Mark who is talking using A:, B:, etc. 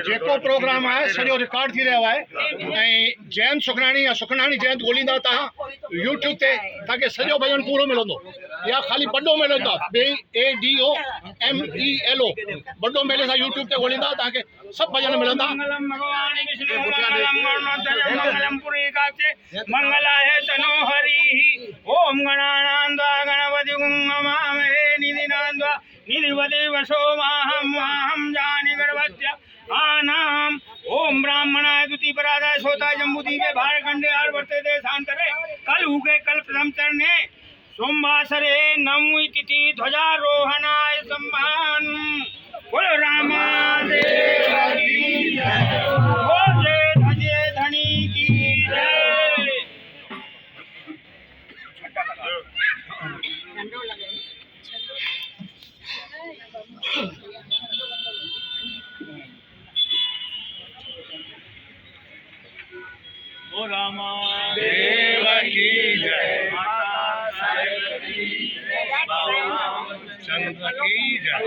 A: जेको प्रोग्राम है सॼो रिकॉर्ड थी रहियो आहे ऐं जयंत सुखनाणी या सुखनाणी जयंत ॻोल्हींदा तव्हां यूट्यूब ते तव्हांखे सॼो भॼन पूरो मिलंदो या ख़ाली वॾो मिलंदो BADOMELO वॾो मेले सां यूट्यूब ते ॻोल्हींदा तव्हांखे सभु भॼन मिलंदा।
B: मंगलाय तनो हरि ओम गणानांदा गणपति गुंगमामहे निधिनांदा निधिपति वसो माहम जानि गर्भस्य आनाम ओम ब्राह्मणाय दुति परादाय सोता जम्बुदीपे भारखंडे आर्वर्ते देशांतरे कल उगे कल प्रथम चरणे सोमवासरे नवमी तिथि ध्वजारोहणाय सम्मान बोलो रामादेव की जय बोले धजे धनी की जय। ओ रामादेव की जय चंद्र की जय।